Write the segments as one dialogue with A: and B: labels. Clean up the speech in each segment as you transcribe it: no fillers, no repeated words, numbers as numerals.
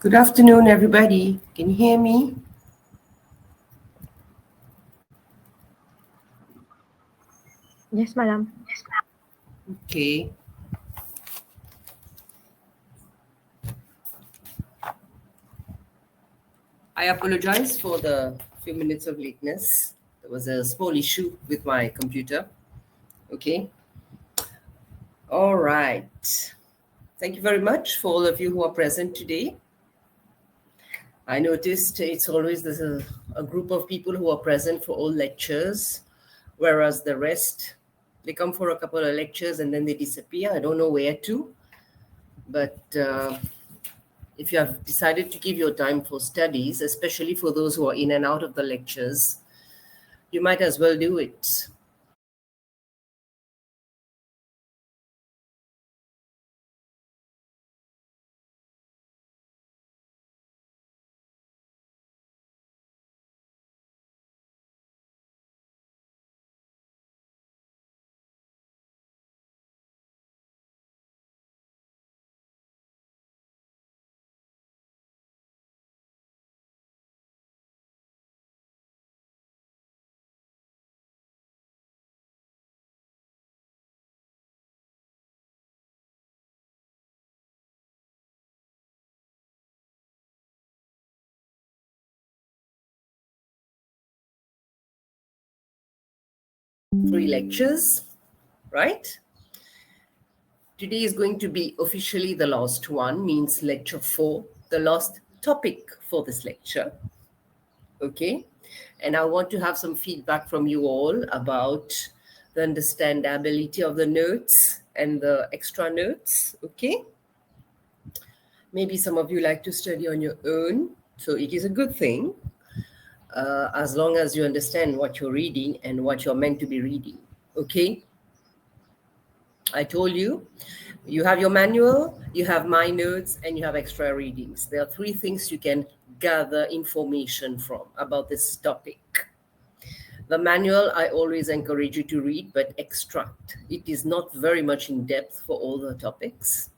A: Good afternoon, everybody. Can you hear me?
B: Yes, madam.
A: Okay. I apologize for the few minutes of lateness. There was a small issue with my computer. Okay. All right. Thank you very much for all of you who are present today. I noticed it's always there's a group of people who are present for all lectures, whereas the rest, they come for a couple of lectures and then they disappear. I don't know where to. But if you have decided to give your time for studies, especially for those who are in and out of the lectures, you might as well do it. Three lectures, right? Today is going to be officially the last one, means lecture 4, the last topic for this lecture. Okay. And I want to have some feedback from you all about the understandability of the notes and the extra notes. Okay. Maybe some of you like to study on your own. So it is a good thing as long as you understand what you're reading and what you're meant to be reading. Okay. I told you, you have your manual, you have my notes, and you have extra readings. There are three things you can gather information from about this topic. The manual, I always encourage you to read, but extract. It is not very much in depth for all the topics.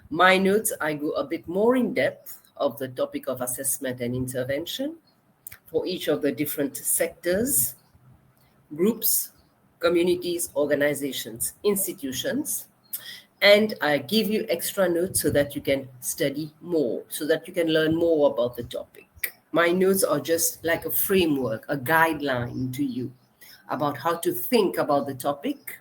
A: My notes, I go a bit more in depth of the topic of assessment and intervention for each of the different sectors, groups, communities, organizations, institutions. And I give you extra notes so that you can study more, so that you can learn more about the topic. My notes are just like a framework, a guideline to you about how to think about the topic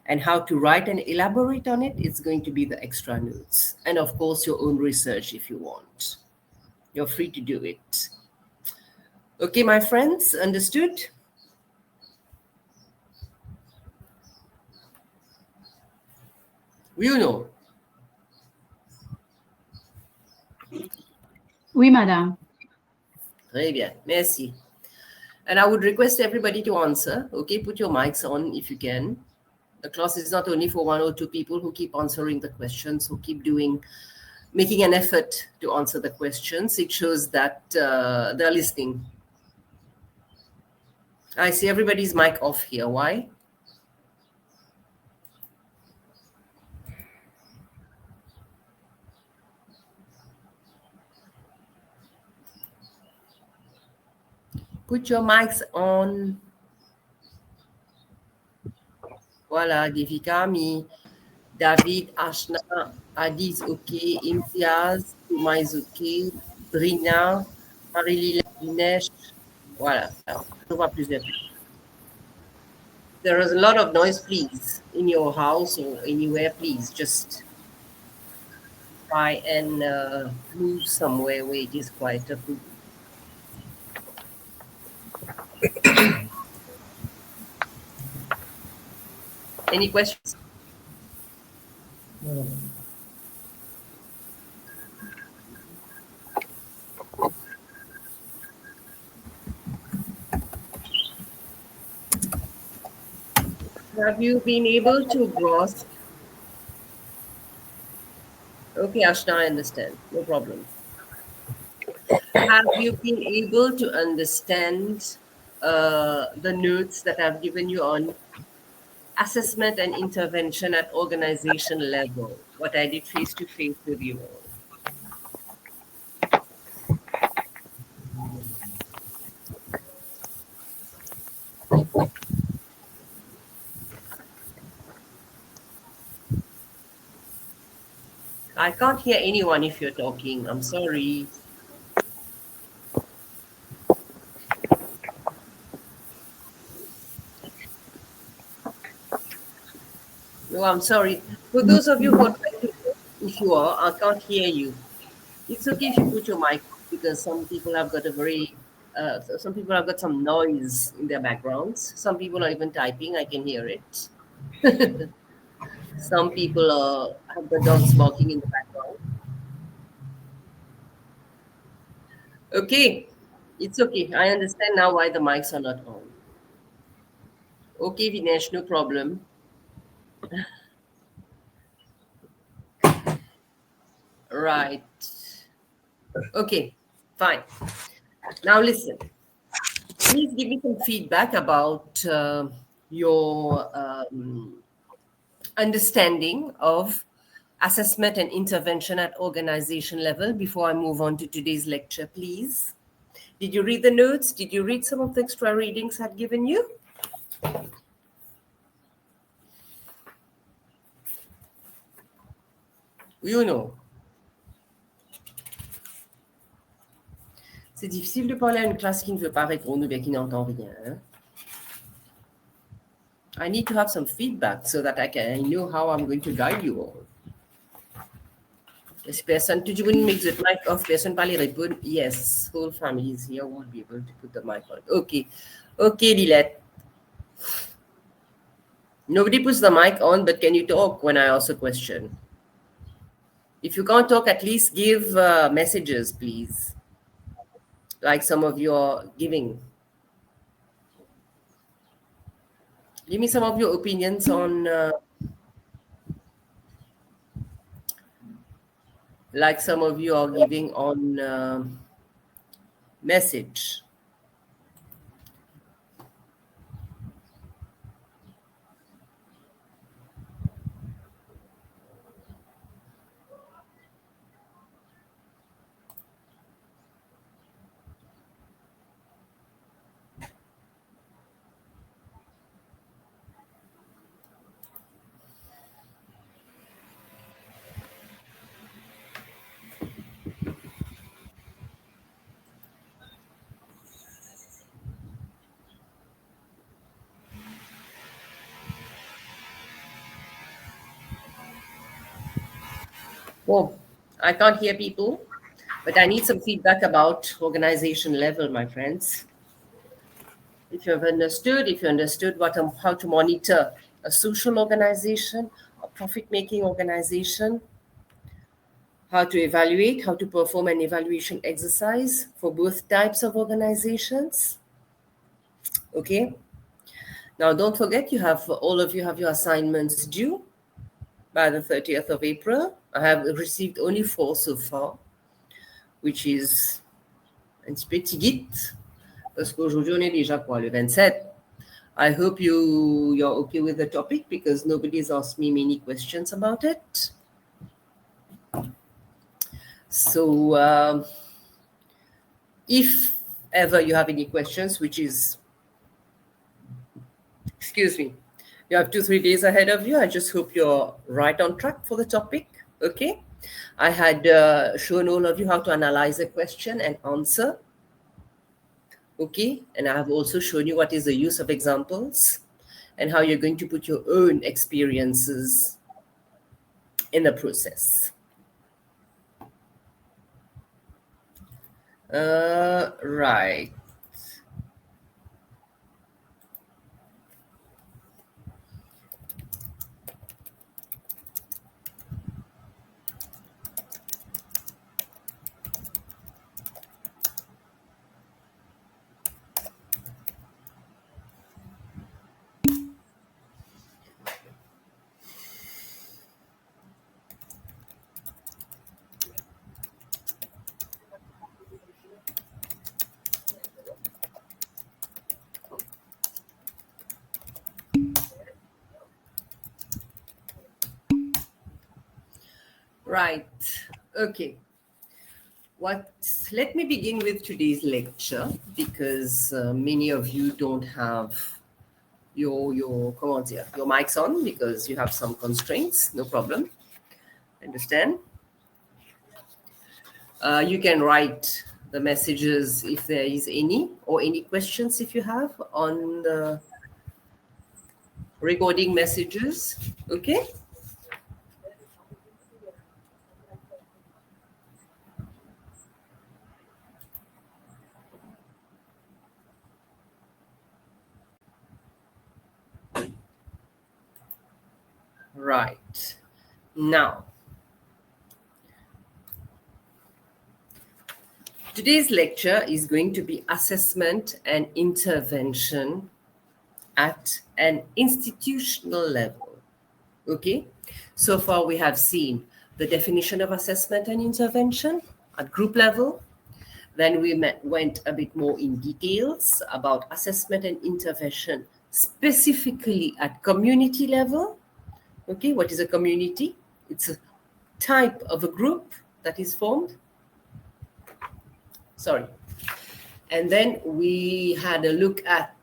A: and how to write and elaborate on it. It's going to be the extra notes. And of course, your own research if you want. You're free to do it. Okay, my friends, understood? You know.
C: Oui, madame.
A: Très bien, merci. And I would request everybody to answer. Okay, put your mics on if you can. The class is not only for one or two people who keep answering the questions, who keep making an effort to answer the questions. It shows that they're listening. I see everybody's mic off here. Why? Put your mics on. Voilà, Devikami, David, Ashna, Adi is okay, Imtiaz, Tuma is okay, Brina, Marie-Lila, Dinesh. Voilà, on voit plusieurs. There is a lot of noise, please, in your house or anywhere. Please just try and move somewhere where it is quieter. Any questions? Have you been able to grasp? Okay, Ashna, I understand. No problem. Have you been able to understand the notes that I've given you on assessment and intervention at organization level? What I did face to face with you all. I can't hear anyone if you're talking. I'm sorry. No, I'm sorry. For those of you who are trying to talk, if you are, I can't hear you. It's okay if you put your mic on because some people have got some noise in their backgrounds. Some people are even typing. I can hear it. Some people have the dogs barking in the background. Okay, it's okay. I understand now why the mics are not on. Okay, Vinesh, no problem. Right. Okay, fine. Now listen. Please give me some feedback about your understanding of assessment and intervention at organization level before I move on to today's lecture, please. Did you read the notes? Did you read some of the extra readings I've given you? You know. C'est difficile de parler à une classe qui ne veut pas répondre ou bien qui n'entend rien. Hein? I need to have some feedback so that I know how I'm going to guide you all. This person, did you wouldn't make the mic off? Person parler répondre. Yes, whole family is here. Won't be able to put the mic on. Okay, okay, Lilette. Nobody puts the mic on, but can you talk when I ask a question? If you can't talk, at least give messages, please. Like some of you are giving. Give me some of your opinions on, like some of you are giving on message. Oh, I can't hear people, but I need some feedback about organization level, my friends. If you understood how to monitor a social organization, a profit-making organization, how to evaluate, how to perform an evaluation exercise for both types of organizations. Okay. Now, don't forget, all of you have your assignments due by the 30th of April. I have received only 4 so far, which is un petit peu tigit, parce qu'aujourd'hui, on est déjà quoi, le 27. I hope you're okay with the topic because nobody's asked me many questions about it. So if ever you have any questions, which is, excuse me, you have 2-3 days ahead of you, I just hope you're right on track for the topic. Okay. I had shown all of you how to analyze a question and answer. Okay. And I have also shown you what is the use of examples and how you're going to put your own experiences in the process. Right. Right. Okay. Let me begin with today's lecture because many of you don't have your mics on because you have some constraints. No problem. Understand? You can write the messages if there is any, or any questions if you have on the recording messages. Okay. Right. Now, today's lecture is going to be assessment and intervention at an institutional level. Okay. So far, we have seen the definition of assessment and intervention at group level. Then we went a bit more in details about assessment and intervention, specifically at community level. Okay, what is a community? It's a type of a group that is formed. Sorry. And then we had a look at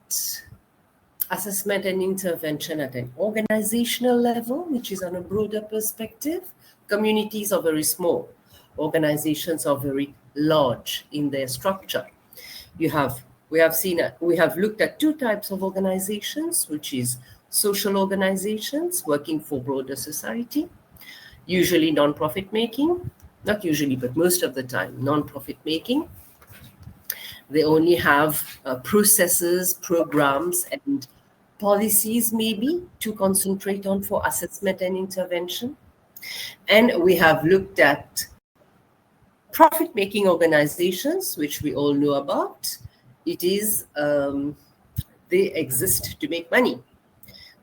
A: assessment and intervention at an organizational level, which is on a broader perspective. Communities are very small. Organizations are very large in their structure. We have looked at two types of organizations, which is social organizations working for broader society, usually non-profit making, not usually, but most of the time, non-profit making. They only have processes, programs, and policies maybe to concentrate on for assessment and intervention. And we have looked at profit-making organizations, which we all know about. It is, they exist to make money.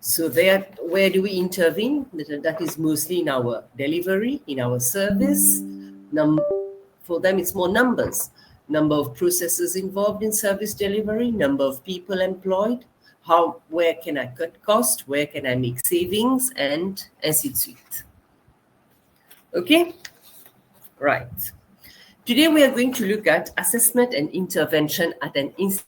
A: So there, where do we intervene? That is mostly in our delivery, in our service. For them, it's more numbers. Number of processes involved in service delivery, number of people employed, where can I cut cost, where can I make savings, and ainsi de suite. Okay? Right. Today we are going to look at assessment and intervention at an institution.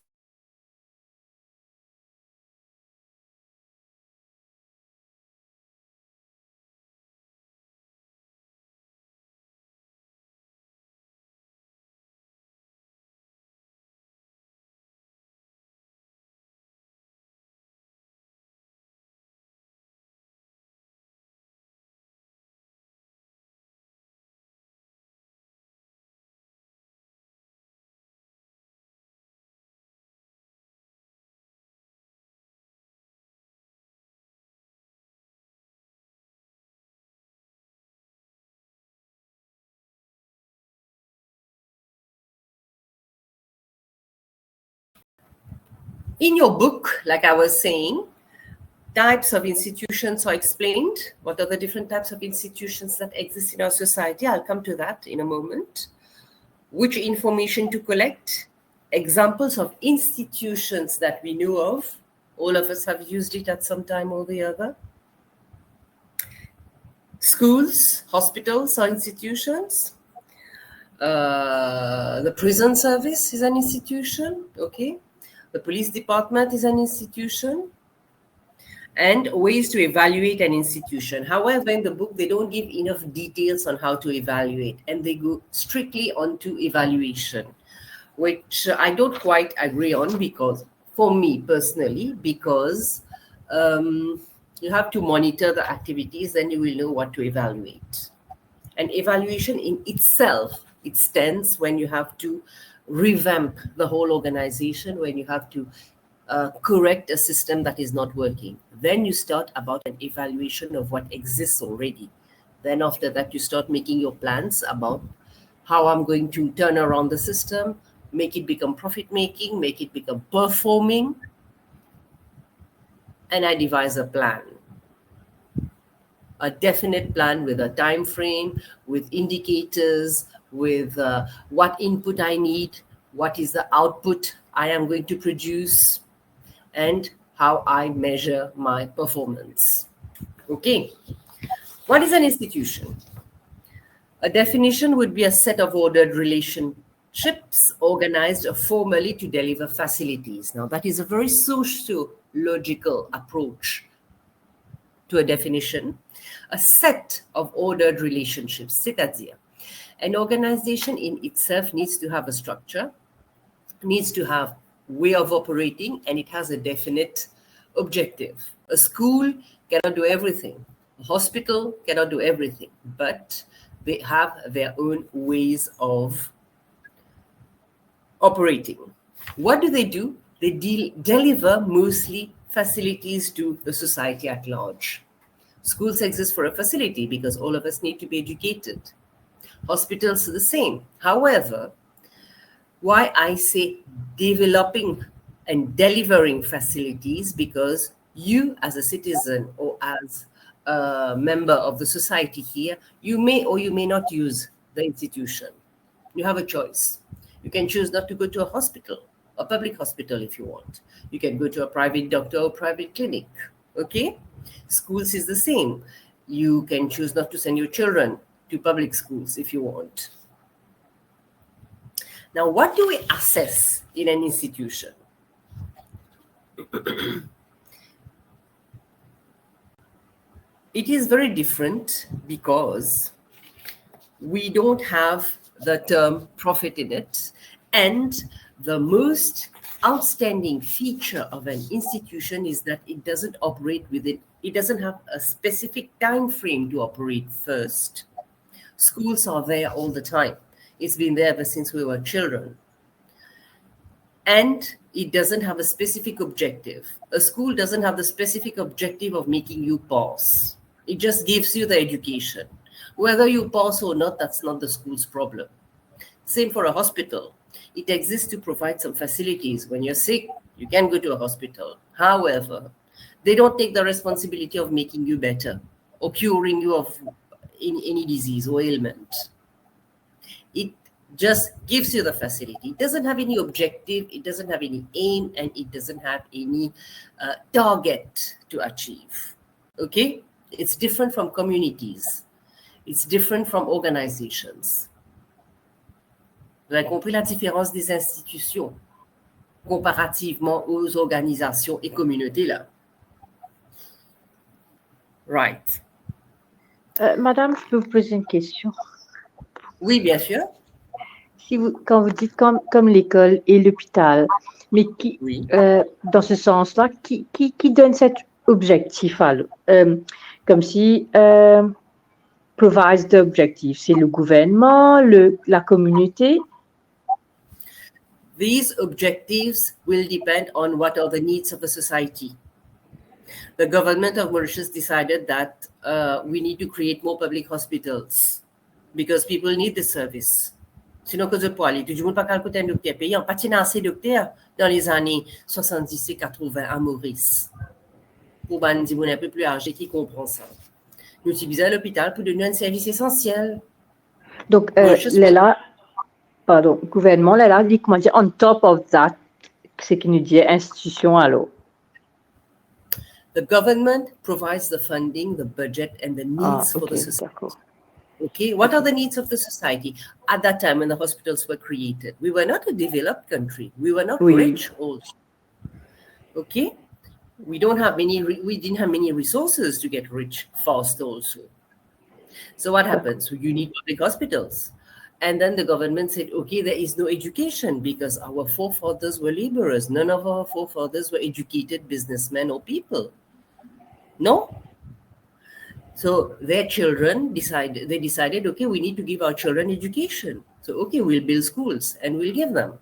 A: In your book, like I was saying, types of institutions are explained. What are the different types of institutions that exist in our society? I'll come to that in a moment. Which information to collect? Examples of institutions that we know of. All of us have used it at some time or the other. Schools, hospitals are institutions. The prison service is an institution, okay? The police department is an institution. And ways to evaluate an institution. However, in the book, they don't give enough details on how to evaluate, and they go strictly onto evaluation, which I don't quite agree on, because for me personally, because you have to monitor the activities, then you will know what to evaluate. And evaluation in itself, it stands when you have to revamp the whole organization, when you have to correct a system that is not working. Then you start about an evaluation of what exists already. Then after that, you start making your plans about how I'm going to turn around the system, make it become profit-making, make it become performing. And I devise a plan. A definite plan with a time frame, with indicators, with what input I need, what is the output I am going to produce, and how I measure my performance. Okay. What is an institution? A definition would be a set of ordered relationships organized formally to deliver facilities. Now, that is a very sociological approach to a definition. A set of ordered relationships, c'est-à-dire An organization in itself needs to have a structure, needs to have way of operating, and it has a definite objective. A school cannot do everything. A hospital cannot do everything, but they have their own ways of operating. What do? They deliver mostly facilities to the society at large. Schools exist for a facility because all of us need to be educated. Hospitals are the same. However, why I say developing and delivering facilities, because you as a citizen or as a member of the society here, you may or you may not use the institution. You have a choice. You can choose not to go to a hospital, a public hospital if you want. You can go to a private doctor or private clinic. Okay? Schools is the same. You can choose not to send your children to public schools if you want. Now, what do we assess in an institution? It is very different because we don't have the term profit in it. And the most outstanding feature of an institution is that it doesn't operate within, it doesn't have a specific time frame to operate first. Schools are there all the time. It's been there ever since we were children. And it doesn't have a specific objective. A school doesn't have the specific objective of making you pass. It just gives you the education. Whether you pass or not, that's not the school's problem. Same for a hospital. It exists to provide some facilities. When you're sick, you can go to a hospital. However, they don't take the responsibility of making you better or curing you of any disease or ailment. It just gives you the facility. It doesn't have any objective, it doesn't have any aim, and it doesn't have any target to achieve. Okay? It's different from communities. It's different from organizations. Vous avez compris la différence des institutions comparativement aux organisations et communautés là. Right.
B: Madame, je peux vous poser une question?
A: Oui, bien sûr.
B: Quand vous dites comme l'école et l'hôpital, mais qui,
A: Oui.
B: dans ce sens-là, qui donne cet objectif comme si provides the objective, c'est le gouvernement, la communauté?
A: These objectives will depend on what are the needs of the society. The government of Mauritius decided that we need to create more public hospitals because people need the service. Sinon, que je peux aller, tout le monde pas qu'à côté un docteur payant. Pas qu'il y a assez de docteurs dans les années 70 et 80 à Maurice. Pour un un peu plus âgé qui comprend ça. Nous utilisons l'hôpital pour donner un service essentiel.
B: Donc, gouvernement, là, dit, comment dire, on top of that, ce qui nous dit institution alors.
A: The government provides the funding, the budget, and the needs for the society. Okay, what are the needs of the society? At that time when the hospitals were created, we were not a developed country. We were not rich also. Okay, we didn't have many resources to get rich fast also. So what happens? You need public hospitals. And then the government said, okay, there is no education because our forefathers were laborers. None of our forefathers were educated businessmen or people. No? So their children decided, okay, we need to give our children education. So, okay, we'll build schools and we'll give them.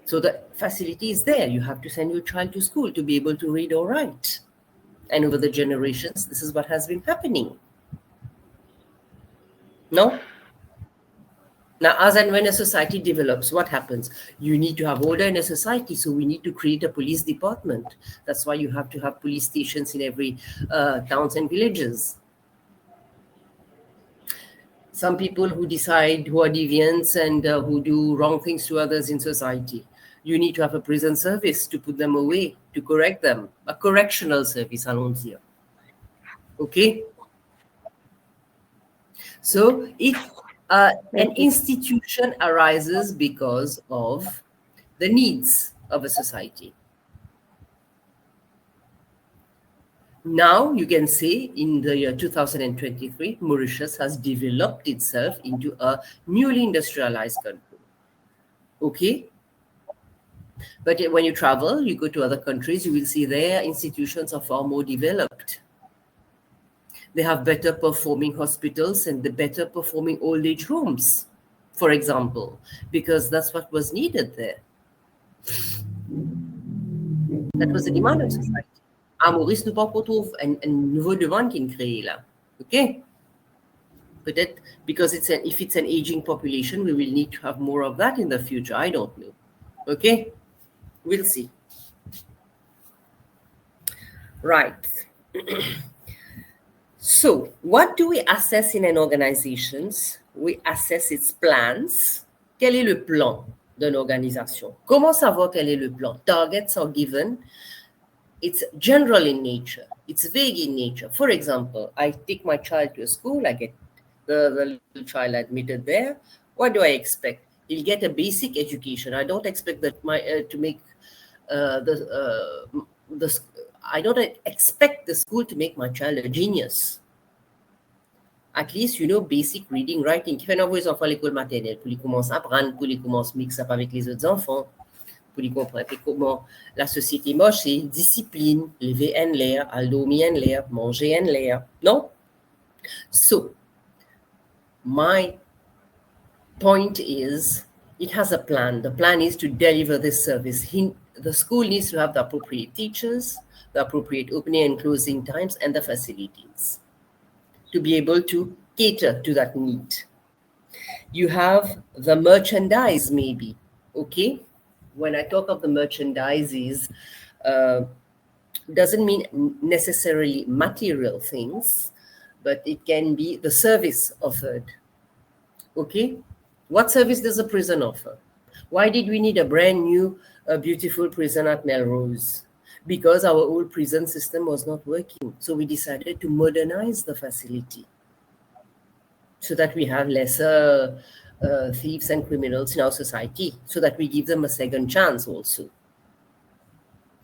A: So the facility is there. You have to send your child to school to be able to read or write. And over the generations, this is what has been happening. No? Now, as and when a society develops, what happens? You need to have order in a society, so we need to create a police department. That's why you have to have police stations in every towns and villages. Some people who are deviants and who do wrong things to others in society, you need to have a prison service to put them away, to correct them. A correctional service, allons dire. Okay? So, if an institution arises because of the needs of a society. Now you can say in the year 2023, Mauritius has developed itself into a newly industrialized country. Okay? But when you travel, you go to other countries, you will see their institutions are far more developed. They have better performing hospitals and the better performing old age homes, for example, because that's what was needed there. That was the demand of society. À Maurice, nous pas retrouve un nouveau demande qui est créé là. Okay? Peut-être because if it's an aging population, we will need to have more of that in the future. I don't know. Okay? We'll see. Right. So, what do we assess in an organization? We assess its plans. Quel est le plan d'une organisation? Comment savoir quel est le plan? Targets are given. It's general in nature. It's vague in nature. For example, I take my child to a school. I get the little child admitted there. What do I expect? He'll get a basic education. I don't expect that I don't expect the school to make my child a genius. At least, basic reading, writing. Qui fait envoyer les enfants à l'école maternelle pour les commencer à apprendre, pour les commencer à mixer avec les autres enfants, pour les comprendre comment la société marche, c'est discipline, lever en l'air, aller dormir en l'air, manger en l'air. Non? So, my point is, it has a plan. The plan is to deliver this service. The school needs to have the appropriate teachers, the appropriate opening and closing times, and the facilities to be able to cater to that need. You have the merchandise, maybe, okay? When I talk of the merchandises, doesn't mean necessarily material things, but it can be the service offered, okay? What service does a prison offer? Why did we need a brand new, beautiful prison at Melrose? Because our old prison system was not working. So we decided to modernize the facility so that we have lesser thieves and criminals in our society, so that we give them a second chance also.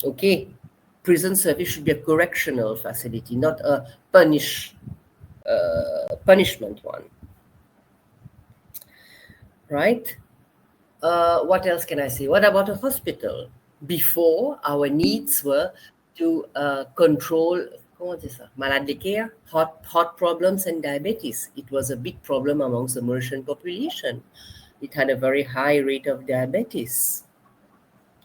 A: Okay, prison service should be a correctional facility, not a punishment one. Right? What else can I say? What about a hospital? Before, our needs were to control malade de care, heart problems and diabetes. It was a big problem amongst the Mauritian population. It had a very high rate of diabetes.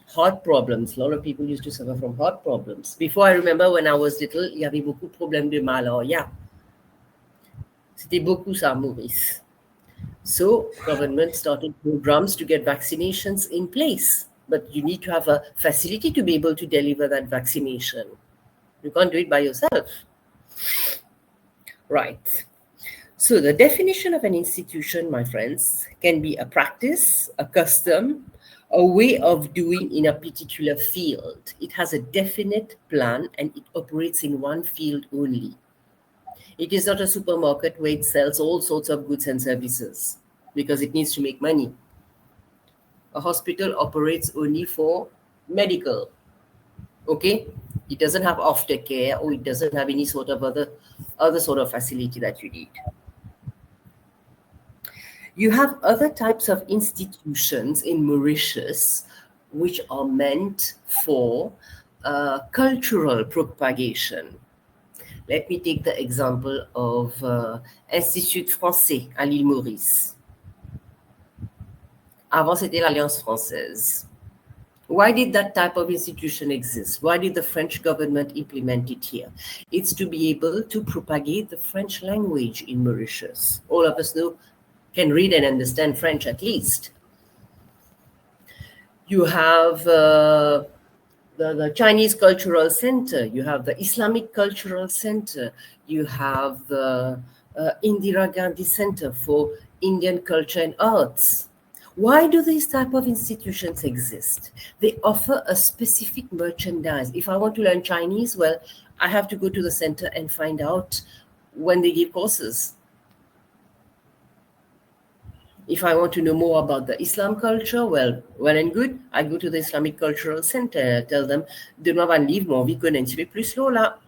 A: Heart problems. A lot of people used to suffer from heart problems. Before, I remember when I was little, il y avait beaucoup de problèmes de malaria. C'était beaucoup ça, Maurice. So, government started programs to get vaccinations in place. But you need to have a facility to be able to deliver that vaccination. You can't do it by yourself. Right. So the definition of an institution, my friends, can be a practice, a custom, a way of doing in a particular field. It has a definite plan and it operates in one field only. It is not a supermarket where it sells all sorts of goods and services because it needs to make money. A hospital operates only for medical, okay? It doesn't have aftercare or it doesn't have any sort of other sort of facility that you need. You have other types of institutions in Mauritius which are meant for cultural propagation. Let me take the example of Institut Français à l'île Maurice. Avant, c'était l'Alliance française. Why did that type of institution exist? Why did the French government implement it here? It's to be able to propagate the French language in Mauritius. All of us can read and understand French at least. You have the Chinese Cultural Center. You have the Islamic Cultural Center. You have the Indira Gandhi Center for Indian Culture and Arts. Why do these type of institutions exist? They offer a specific merchandise. If I want to learn Chinese, well, I have to go to the center and find out when they give courses. If I want to know more about the Islam culture, well and good, I go to the Islamic Cultural Center. I tell them, donne-moi un livre, mon vie connaît un petit peu plus là.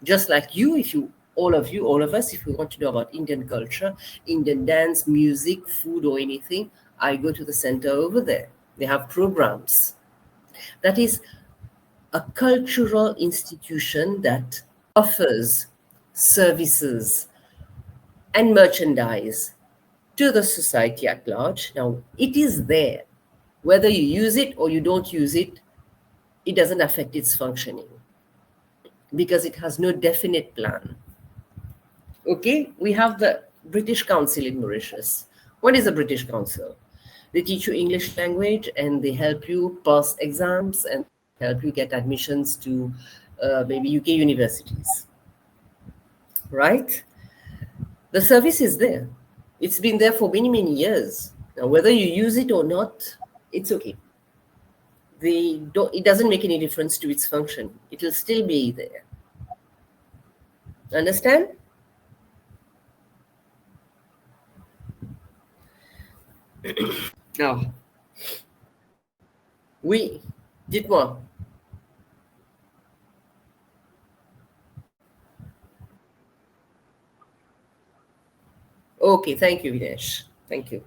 A: Just like you, all of us, if we want to know about Indian culture, Indian dance, music, food, or anything, I go to the center over there. They have programs. That is a cultural institution that offers services and merchandise to the society at large. Now, it is there. Whether you use it or you don't use it, it doesn't affect its functioning because it has no definite plan. Okay, we have the British Council in Mauritius. What is the British Council? They teach you English language and they help you pass exams and help you get admissions to maybe UK universities, right? The service is there. It's been there for many, many years. Now, whether you use it or not, it's okay. It doesn't make any difference to its function. It will still be there. Understand? Now, dites-moi. Okay, thank you, Vinesh. Thank you.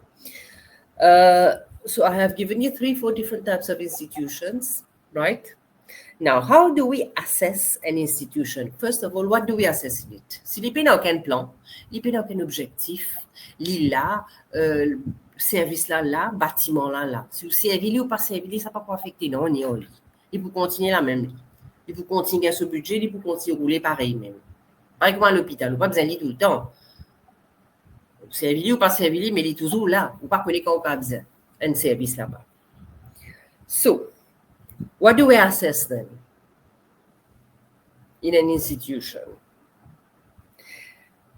A: So I have given you 3-4 different types of institutions, right? Now, how do we assess an institution? First of all, what do we assess in it? Si l'IP n'a aucun plan, l'IP n'a aucun objectif, l'ILA, service là, bâtiment là. Si vous servez ou pas servi, ça ne va pas affecter, non, ni on lit. Il peut continuer la même lit. Il peut continuer ce budget, il peut continuer à rouler pareil même. Par exemple, à l'hôpital, vous pas besoin de lit tout le temps. Servi ou pas servi, mais il est toujours là. Vous pas connaître quand vous avez besoin un service là-bas. So, what do we assess then in an institution?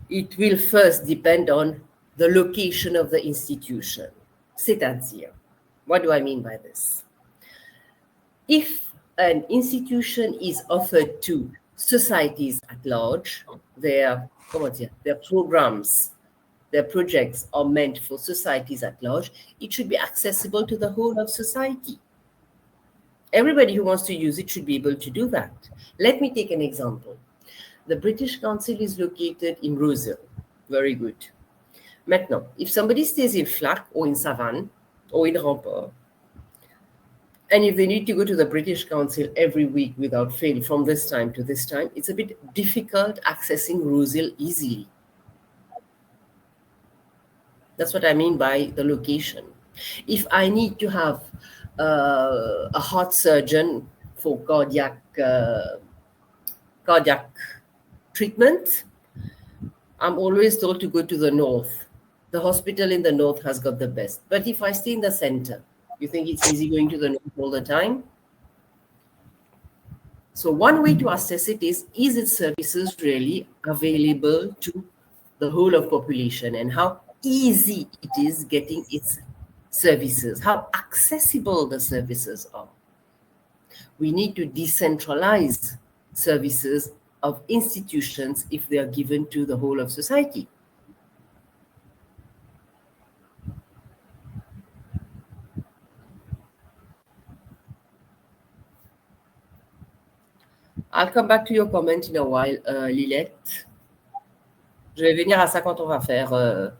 A: It will first depend on the location of the institution. C'est-à-dire, what do I mean by this? If an institution is offered to societies at large, their programs, their projects are meant for societies at large, it should be accessible to the whole of society. Everybody who wants to use it should be able to do that. Let me take an example. The British Council is located in Rosehill. Very good. Maintenant, if somebody stays in Flac or in Savane or in Rampart, and if they need to go to the British Council every week without fail from this time to this time, it's a bit difficult accessing Rosehill easily. That's what I mean by the location. If I need to have a heart surgeon for cardiac treatment, I'm always told to go to the north. The hospital in the north has got the best. But if I stay in the center, you think it's easy going to the north all the time? So one way to assess it is its services really available to the whole of population, and how easy it is getting its services, how accessible the services are. We need to decentralize services of institutions if they are given to the whole of society. I'll come back to your comment in a while, Lilette. Je vais venir à ça quand on va faire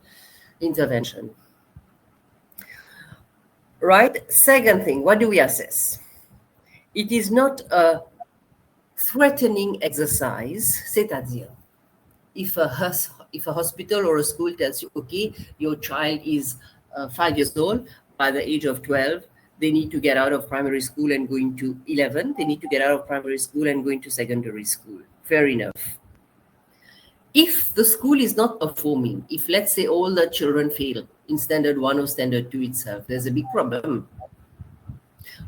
A: intervention. Right? Second thing, what do we assess? It is not a threatening exercise, c'est-à-dire, if a hospital or a school tells you, okay, your child is 5 years old, by the age of 12, they need to get out of primary school and go into 11, they need to get out of primary school and go into secondary school. Fair enough. If the school is not performing, if let's say all the children fail in standard 1 or standard 2 itself, there's a big problem.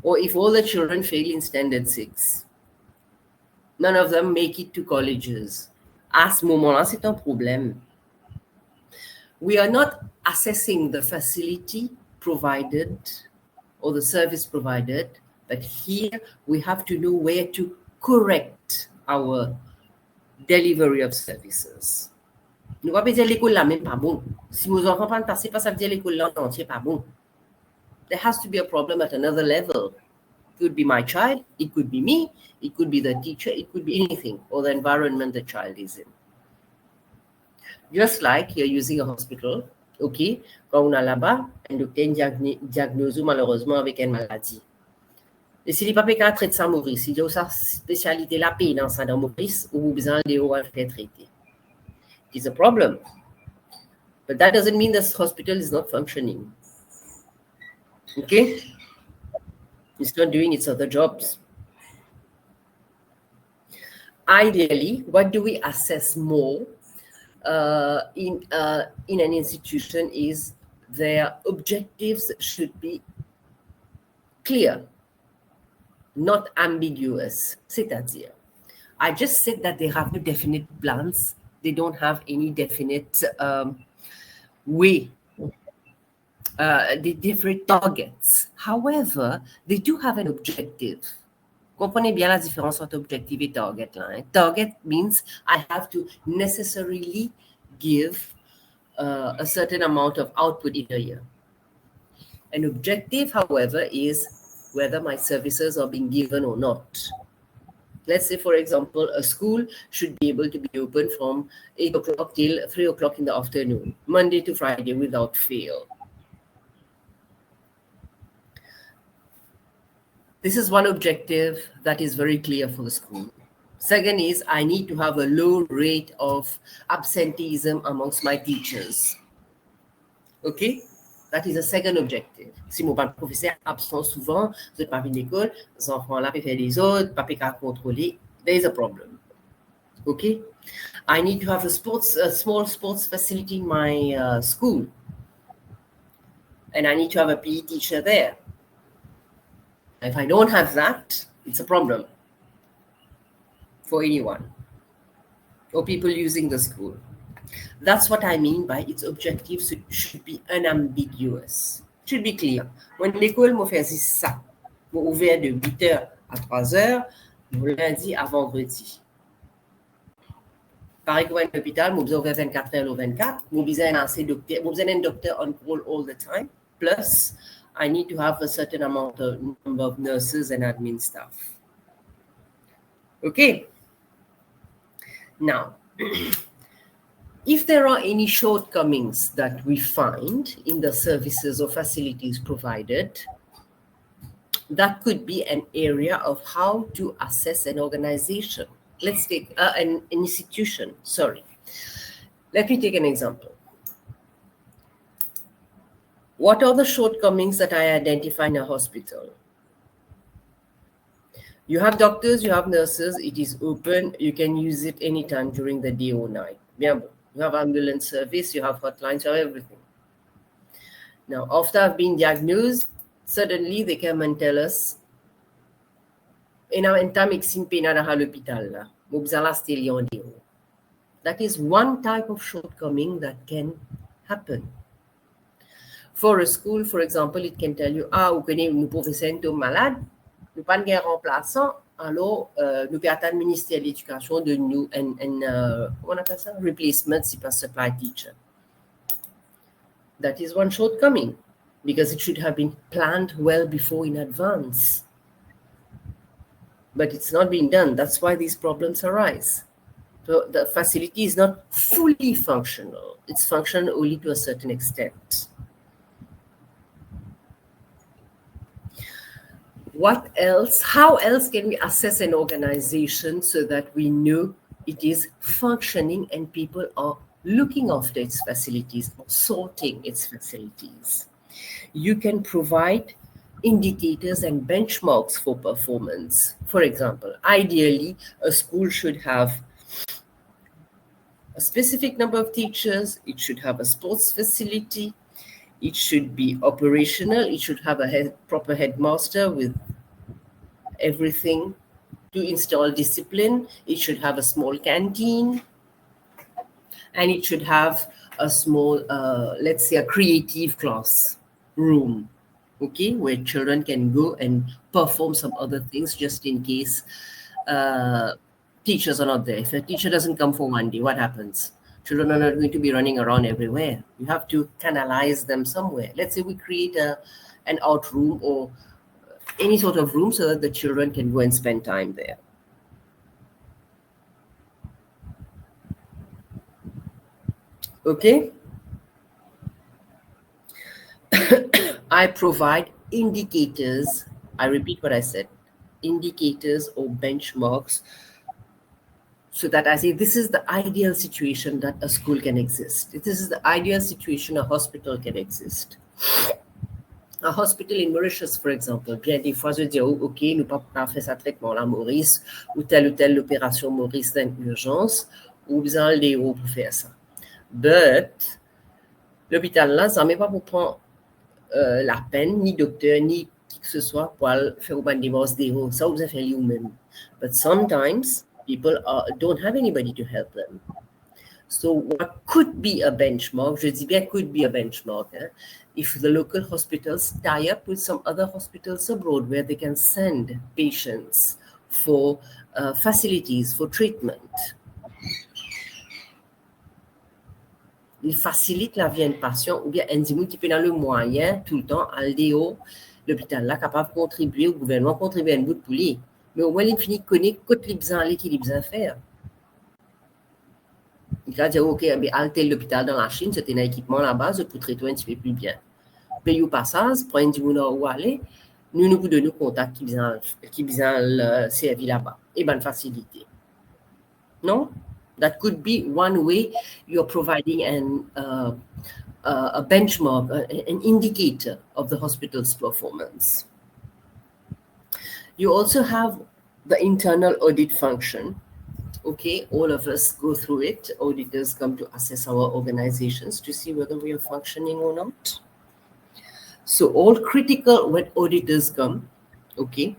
A: Or if all the children fail in standard 6, none of them make it to colleges. À ce moment-là, c'est un problème. We are not assessing the facility provided or the service provided, but here we have to know where to correct our delivery of services. Nous ne pouvons pas dire l'école là même pas bon. Si vos enfants ne passent pas, ça veut dire l'école là en entier pas bon. There has to be a problem at another level could be my child, it could be me, it could be the teacher, it could be anything, or the environment the child is in. Just like you're using a hospital, ok, quand on a là-bas, un docteur diagnose malheureusement avec une maladie. Et si il pas qu'à traiter ça mourir, si il sa spécialité la paix dans ça dans Maurice, ou besoin de faire traiter. It's a problem. But that doesn't mean this hospital is not functioning. Okay? It's not doing its other jobs. Ideally, what do we assess more in an institution is their objectives should be clear, not ambiguous. C'est-à-dire, I just said that they have no definite plans. They don't have any definite way, the different targets. However, they do have an objective. Comprenez bien la différence entre objective et target. Là. Target means I have to necessarily give a certain amount of output in a year. An objective, however, is whether my services are being given or not. Let's say, for example, a school should be able to be open from 8 o'clock till 3 o'clock in the afternoon, Monday to Friday without fail. This is one objective that is very clear for the school. Second is I need to have a low rate of absenteeism amongst my teachers. Okay? That is a second objective. Si mon professeur absent souvent, vous n'êtes pas venu d'école, les enfants là peuvent faire des autres, pas qu'à contrôler, there is a problem. Okay? I need to have a small sports facility in my school. And I need to have a PE teacher there. If I don't have that, it's a problem for anyone or people using the school. That's what I mean by its objectives should be unambiguous. Should be clear. When l'école m'a fait ça, m'a ouvert de 8h à 3h, de lundi à vendredi. Pareil qu'à un hôpital, m'a ouvert 24h au 24, m'a besoin d'un docteur on call all the time, plus I need to have a certain number of nurses and admin staff. Okay. Now, if there are any shortcomings that we find in the services or facilities provided, that could be an area of how to assess an organization. Let's take an institution. Sorry. Let me take an example. What are the shortcomings that I identify in a hospital? You have doctors, you have nurses, it is open, you can use it anytime during the day or night. You have ambulance service, you have hotlines, you have everything. Now, after I've been diagnosed, suddenly they come and tell us, that is one type of shortcoming that can happen. For a school, for example, it can tell you, vous connaissez, nous professeurs sommes malades, nous pas de remplaçant, alors nous pouvons attendre le ministère de l'Éducation de nous, comment on appelle ça? Replacement, si pas supply teacher. That is one shortcoming, because it should have been planned well before in advance. But it's not being done. That's why these problems arise. So the facility is not fully functional. It's functional only to a certain extent. What else? How else can we assess an organization so that we know it is functioning and people are looking after its facilities, or sorting its facilities? You can provide indicators and benchmarks for performance. For example, ideally, a school should have a specific number of teachers, it should have a sports facility, it should be operational, it should have a proper headmaster with everything to install discipline, it should have a small canteen, and it should have a small, let's say, a creative class room, okay, where children can go and perform some other things just in case teachers are not there. If a teacher doesn't come for one day, what happens? Children are not going to be running around everywhere. You have to canalize them somewhere. Let's say we create an out room or any sort of room so that the children can go and spend time there. Okay. I provide indicators. I repeat what I said, indicators or benchmarks, so that I say this is the ideal situation that a school can exist. This is the ideal situation a hospital can exist. A hospital in Mauritius, for example, bien des fois, je dis, oh, OK, nous pas faire ça traitement là, Maurice, ou telle opération Maurice dans urgence, ou besoin des euros pour faire ça. But, l'hôpital là, ça ne met pas pour prendre la peine, ni docteur, ni qui que ce soit, pour faire un divorce des euros. Ça, vous avez fait vous-même. But sometimes, people don't have anybody to help them. So what could be a benchmark, je dis bien could be a benchmark, if the local hospitals tie up with some other hospitals abroad where they can send patients for facilities, for treatment. Ils facilitent la vie d'un patient ou bien un qui peut dans le moyen tout le temps aller au l'hôpital là capable de contribuer au gouvernement, contribuer à un bout de poulie. Mais au moins, il finit de connaître côté les besoins qu'il a besoin de faire. Il va dire, OK, mais alter l'hôpital dans la Chine, c'était un équipement là-bas pour traiter un petit peu plus bien. Mais au passage, pour un dit où aller, nous vous donnons contact qui besoin servir là-bas. Et bonne facilité. Non? That could be one way you're providing a benchmark, an indicator of the hospital's performance. You also have the internal audit function. Okay, all of us go through it. Auditors come to assess our organizations to see whether we are functioning or not. So all critical, when auditors come, okay,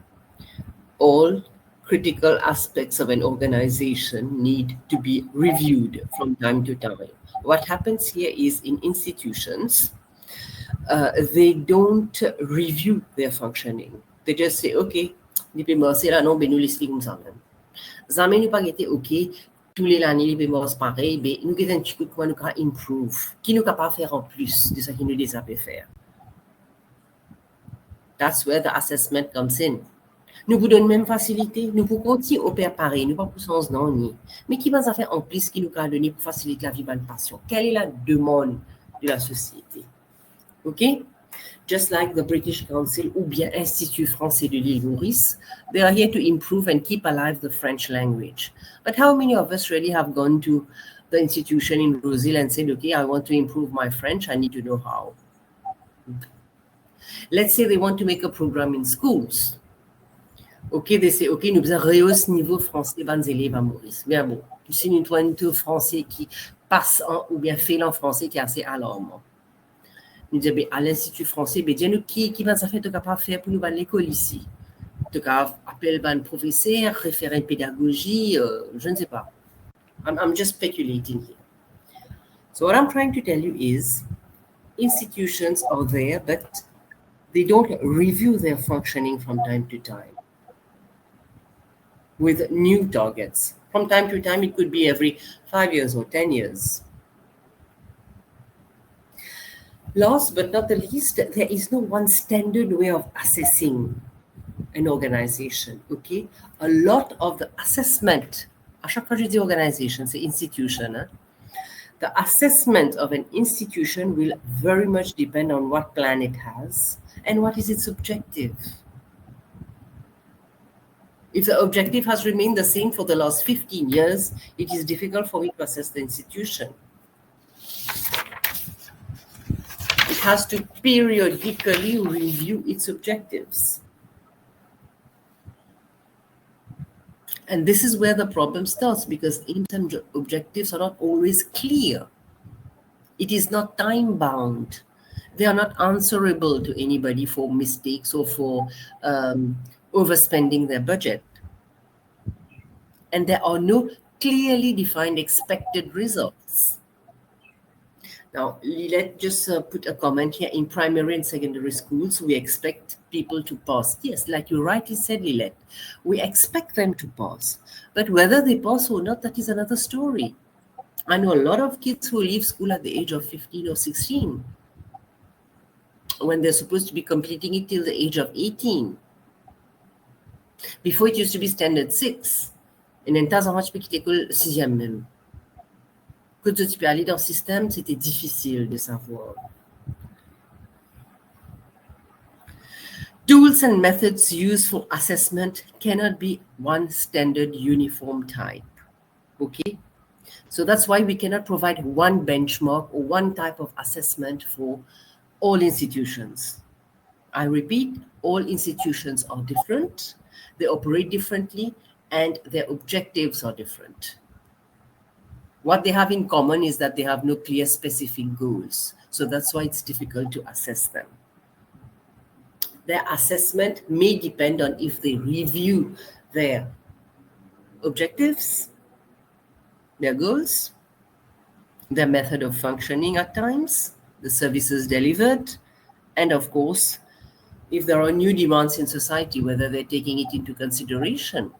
A: all critical aspects of an organization need to be reviewed from time to time. What happens here is in institutions, they don't review their functioning. They just say, okay, les paiements, c'est là, non, ben nous l'expliquons ça même. Jamais nous pas été OK, tous les années, les paiements sont pareils, ben nous avons un petit coup de quoi nous avons improve, qui nous capable faire en plus de ce que nous déjà peut faire. That's where the assessment comes in. Nous vous donnons même facilité, nous pouvons continuer à opérer pareil, nous pas pour sens non ni. Mais qui va faire en plus qui nous a donné pour faciliter la vie de patient? Quelle est la demande de la société? OK? Just like the British Council ou bien Institut français de l'île Maurice, they are here to improve and keep alive the French language. But how many of us really have gone to the institution in Brazil and said, okay, I want to improve my French, I need to know how. Let's say they want to make a program in schools. Okay, they say, okay, nous avons rehausser niveau français dans les élèves à Maurice. Bien bon, si nous avons un français qui passe ou bien fait en français qui est assez alarmant. Nous disons, à l'Institut français, dis-nous qui va ça faire capable de faire pour nous à l'école ici. Tu appelle un professeur, référent pédagogie, je ne sais pas. I'm just speculating here. So what I'm trying to tell you is, institutions are there, but they don't review their functioning from time to time with new targets. From time to time, it could be every 5 years or 10 years. Last but not the least, there is no one standard way of assessing an organization, okay? A lot of the assessment, à chaque fois je dis organisation, c'est institution, hein? The assessment of an institution will very much depend on what plan it has and what is its objective. If the objective has remained the same for the last 15 years, it is difficult for me to assess the institution. It has to periodically review its objectives. And this is where the problem starts, because interim objectives are not always clear. It is not time-bound. They are not answerable to anybody for mistakes or for overspending their budget. And there are no clearly defined expected results. Now, Lilette just put a comment here. In primary and secondary schools, we expect people to pass. Yes, like you rightly said, Lilette, we expect them to pass. But whether they pass or not, that is another story. I know a lot of kids who leave school at the age of 15 or 16 when they're supposed to be completing it till the age of 18. Before it used to be standard 6. Et en temps, tu peux quitter l'école 6e même. Quand tu peux aller dans le système, c'était difficile de savoir. Tools and methods used for assessment cannot be one standard uniform type. Okay? So that's why we cannot provide one benchmark or one type of assessment for all institutions. I repeat, all institutions are different, they operate differently, and their objectives are different. What they have in common is that they have no clear specific goals. So that's why it's difficult to assess them. Their assessment may depend on if they review their objectives, their goals, their method of functioning at times, the services delivered, and of course, if there are new demands in society, whether they're taking it into consideration.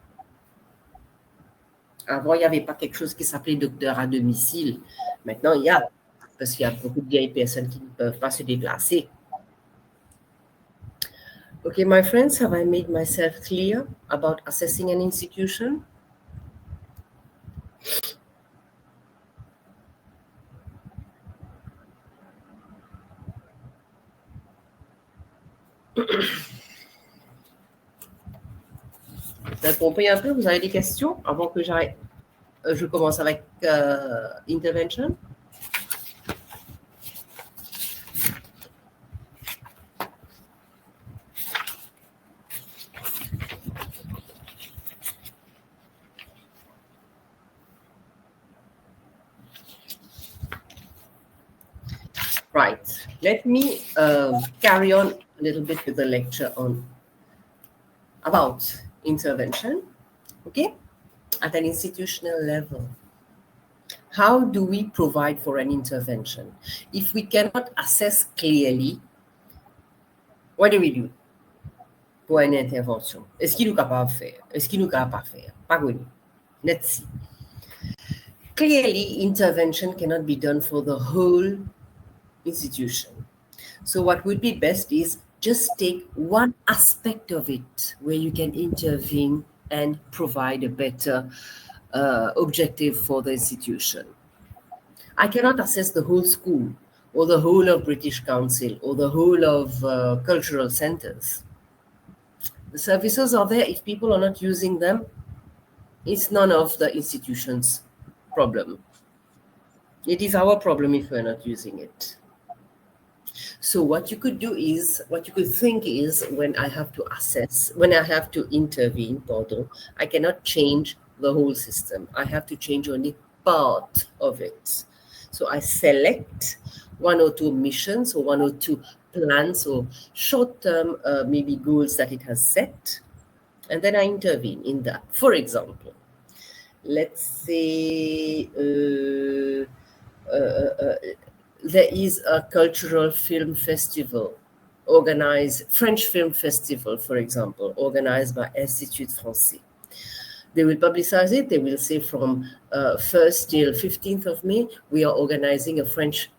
A: Avant, il n'y avait pas quelque chose qui s'appelait docteur à domicile. Maintenant, il y a, parce qu'il y a beaucoup de vieilles personnes qui ne peuvent pas se déplacer. Okay, my friends, have I made myself clear about assessing an institution? Vous avez compris un peu? Vous avez des questions avant que j'arrête? Je commence avec intervention. Right. Let me carry on a little bit with the lecture on about intervention. Okay, at an institutional level. How do we provide for an intervention? If we cannot assess clearly, what do we do pour une intervention? Est-ce qu'il nous capable de faire? Est-ce qu'il nous capable pas faire? Pas connu. Let's see. Clearly, intervention cannot be done for the whole institution. So what would be best is just take one aspect of it where you can intervene and provide a better objective for the institution. I cannot assess the whole school or the whole of British Council or the whole of cultural centers. The services are there. If people are not using them, it's none of the institution's problem. It is our problem if we're not using it. So what you could do is, what you could think is, when I have to assess, when I have to intervene, I cannot change the whole system. I have to change only part of it. So I select one or two missions or one or two plans or short-term maybe goals that it has set, and then I intervene in that. For example, let's say there is a cultural film festival organized, French Film Festival, for example, organized by Institut Français. They will publicize it. They will say from 1st till 15th of May, we are organizing a French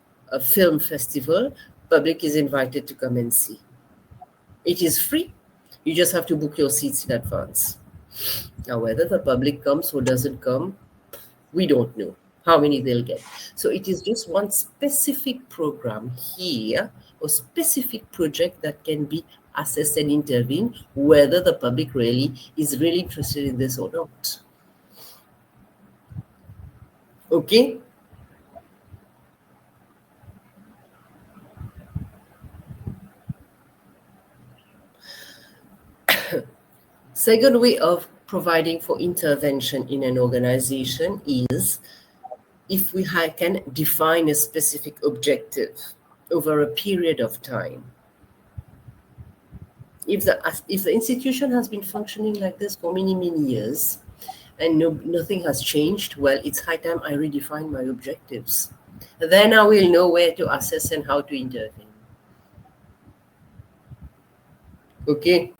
A: film festival. Public is invited to come and see. It is free. You just have to book your seats in advance. Now, whether the public comes or doesn't come, we don't know how many they'll get. So it is just one specific program here, or specific project that can be assessed and intervene, whether the public really is really interested in this or not. Okay? Second way of providing for intervention in an organization is if we can define a specific objective over a period of time. If the institution has been functioning like this for many, many years and nothing has changed, well, it's high time I redefine my objectives. Then I will know where to assess and how to intervene. Okay?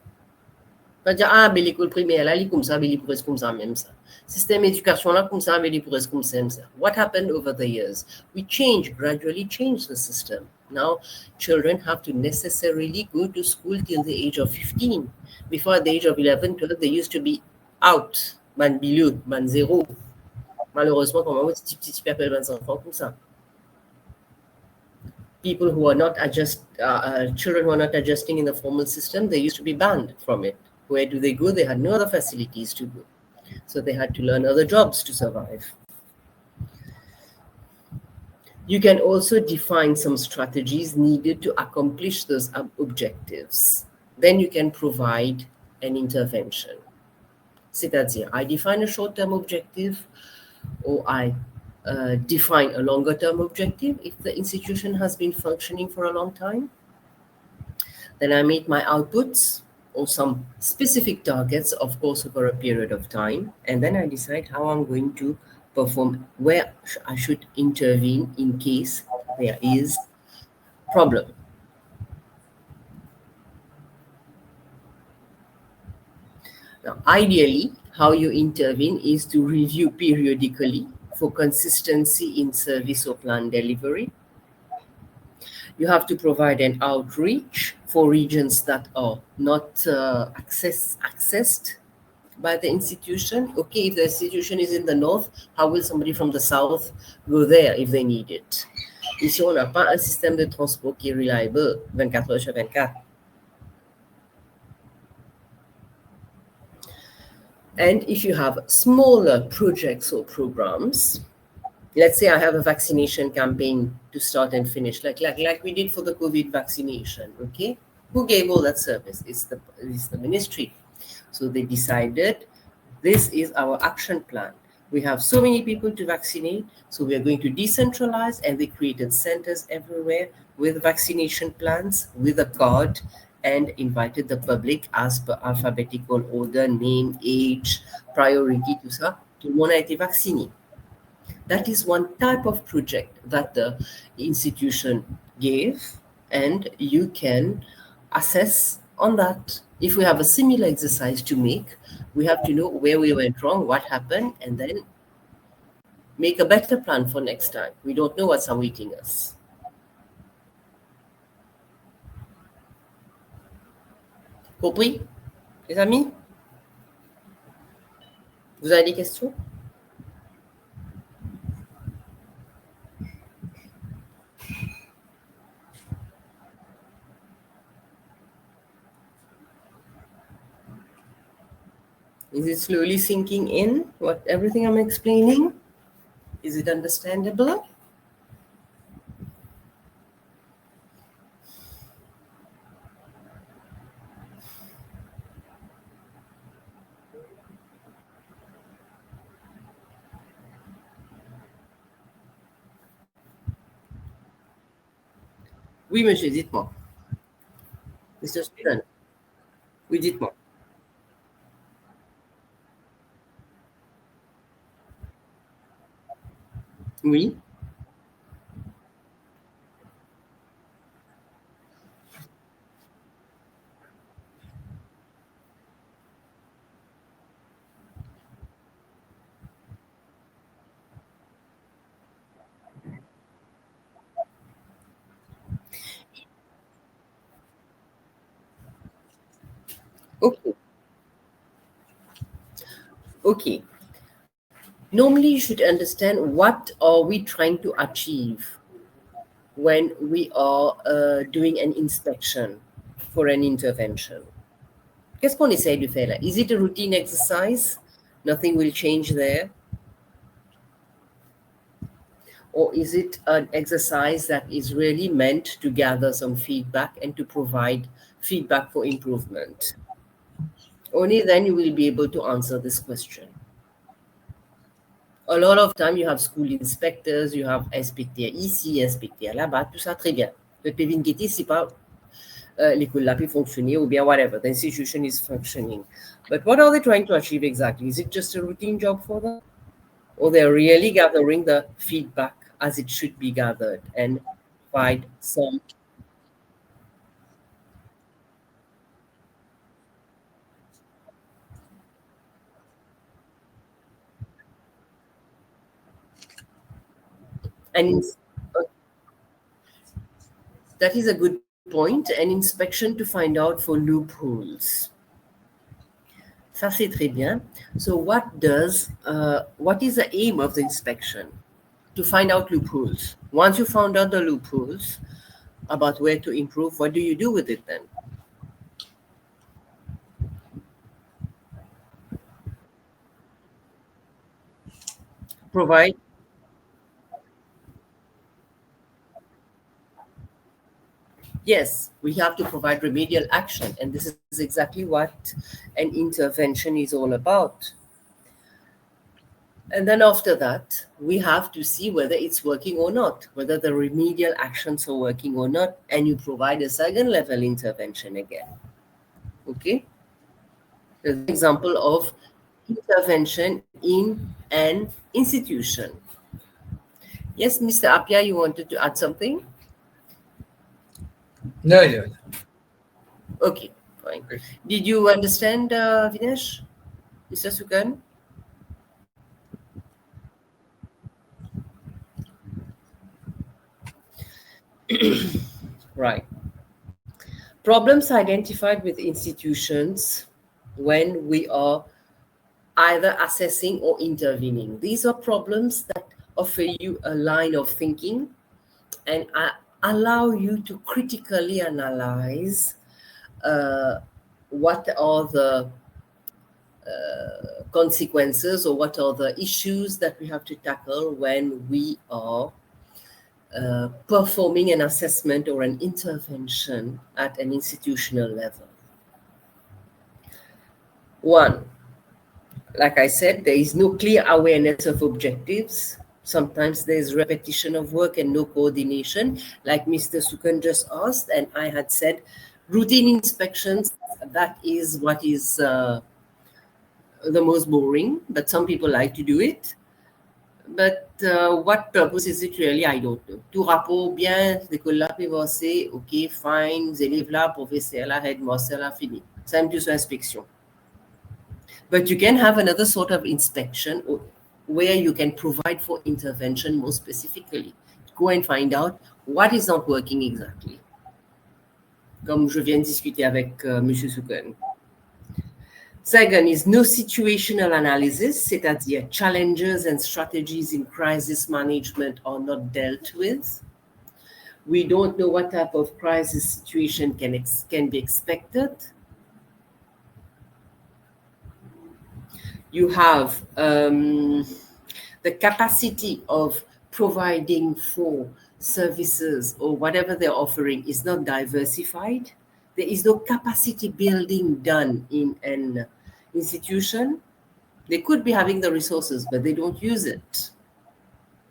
A: Ah, mais l'école primaire, là, elle est comme ça, mais elle pourrait être comme ça, même ça. Système d'éducation, là, comme ça, mais elle pourrait être comme ça, même ça. What happened over the years? We gradually change the system. Now, children have to necessarily go to school till the age of 15. Before at the age of 11, 12, they used to be out. Ban milieu, ban zéro. Malheureusement, comment petit appelle les enfants comme ça. People who are not children who are not adjusting in the formal system, they used to be banned from it. Where do they go? They had no other facilities to go. So they had to learn other jobs to survive. You can also define some strategies needed to accomplish those objectives. Then you can provide an intervention. C'est-à-dire, I define a short-term objective, or I define a longer-term objective if the institution has been functioning for a long time. Then I make my outputs or some specific targets, of course, over a period of time. And then I decide how I'm going to perform, where I should intervene in case there is problem. Now, ideally, how you intervene is to review periodically for consistency in service or plan delivery. You have to provide an outreach for regions that are not accessed by the institution. Okay, if the institution is in the north, how will somebody from the south go there if they need it? Ici, on n'a pas un système de transport qui est reliable 24 heures sur 24. And if you have smaller projects or programs, let's say I have a vaccination campaign to start and finish, like we did for the COVID vaccination, okay? Who gave all that service? It's the ministry. So they decided, this is our action plan. We have so many people to vaccinate, so we are going to decentralize, and they created centers everywhere with vaccination plans, with a card, and invited the public as per alphabetical order, name, age, priority, tout ça. Tout le monde a été vacciné. That is one type of project that the institution gave, and you can assess on that. If we have a similar exercise to make, we have to know where we went wrong, what happened, and then make a better plan for next time. We don't know what's awaiting us. Compris, les amis? Vous avez des questions? Is it slowly sinking in, everything I'm explaining? Is it understandable? Oui, monsieur, dites-moi. Mr. Stephen. Oui, dites-moi. Oui. Okay. Normally, you should understand what are we trying to achieve when we are doing an inspection for an intervention. Qu'est-ce qu'on essaye de faire là? Is it a routine exercise? Nothing will change there. Or is it an exercise that is really meant to gather some feedback and to provide feedback for improvement? Only then you will be able to answer this question. A lot of time, you have school inspectors, you have inspecteurs ici, inspecteurs là-bas, tout ça très bien. Le PV inquiété, c'est pas l'école là peut fonctionner ou bien whatever, the institution is functioning. But what are they trying to achieve exactly? Is it just a routine job for them? Or they're really gathering the feedback as it should be gathered and provide some. And that is a good point, an inspection to find out for loopholes. Ça, c'est très bien. So what is the aim of the inspection? To find out loopholes. Once you found out the loopholes about where to improve, what do you do with it then? Provide. Yes, we have to provide remedial action, and this is exactly what an intervention is all about. And then after that, we have to see whether it's working or not, whether the remedial actions are working or not, and you provide a second level intervention again. Okay? An example of intervention in an institution. Yes, Mr. Apia, you wanted to add something?
C: No.
A: Okay, fine. Did you understand, Vinesh? Mr. Sukan? Right. Problems identified with institutions when we are either assessing or intervening. These are problems that offer you a line of thinking and allow you to critically analyze what are the consequences or what are the issues that we have to tackle when we are performing an assessment or an intervention at an institutional level. One, like I said, there is no clear awareness of objectives. Sometimes there's repetition of work and no coordination, like Mr. Sukan just asked, and I had said routine inspections, that is what is the most boring, but some people like to do it. But what purpose is it really? I don't know. Tout rapport bien, l'école là peut passer, ok, fine, les élèves là, professeur là, headmaster là, fini. Ça aime plus inspection. But you can have another sort of inspection where you can provide for intervention more specifically. Go and find out what is not working exactly. Comme je viens de discuter avec M. Sukan. Second is no situational analysis, c'est-à-dire challenges and strategies in crisis management are not dealt with. We don't know what type of crisis situation can be expected. You have the capacity of providing for services or whatever they're offering is not diversified. There is no capacity building done in an institution. They could be having the resources, but they don't use it.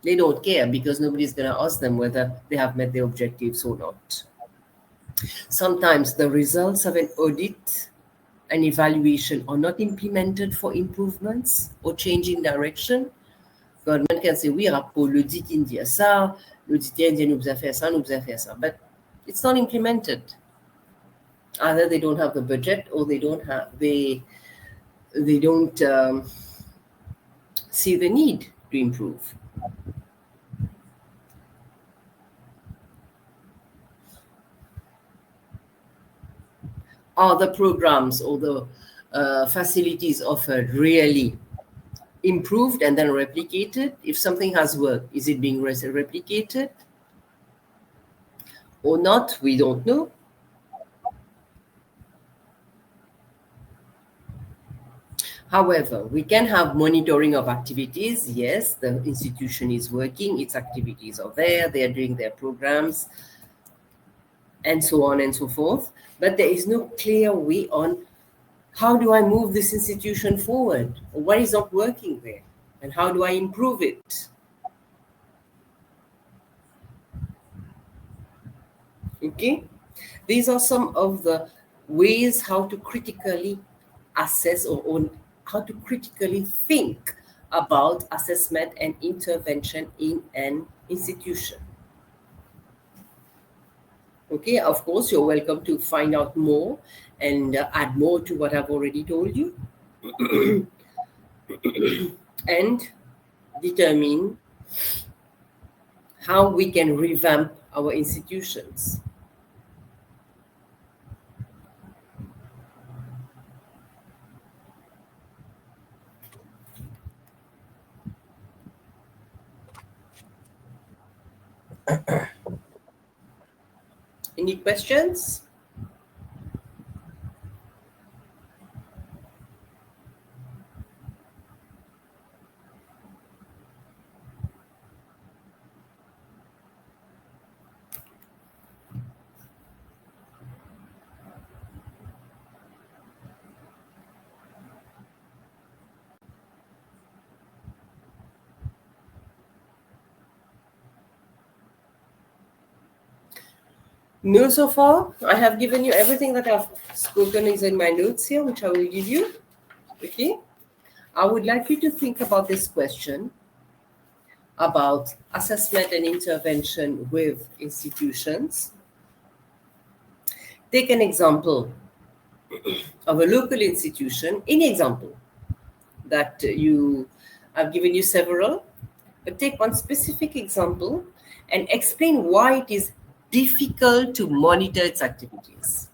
A: They don't care because nobody's going to ask them whether they have met their objectives or not. Sometimes the results of an audit and evaluation are not implemented for improvements or changing direction. Government can say, oui, rapport l'audit indien ça, l'audit indien nous a fait ça, nous a fait ça, but it's not implemented. Either they don't have the budget or they don't see the need to improve. Are the programs or the facilities offered really improved and then replicated? If something has worked, is it being replicated or not? We don't know. However, we can have monitoring of activities. Yes, the institution is working, its activities are there, they are doing their programs, and so on and so forth. But there is no clear way on how do I move this institution forward? Or what is not working there? And how do I improve it? Okay? These are some of the ways how to critically assess or how to critically think about assessment and intervention in an institution. Okay, of course, you're welcome to find out more and add more to what I've already told you and determine how we can revamp our institutions. Any questions? No, so far. I have given you everything that I've spoken is in my notes here, which I will give you. Okay. I would like you to think about this question about assessment and intervention with institutions. Take an example of a local institution, any example that I've given you several, but take one specific example and explain why it is difficult to monitor its activities.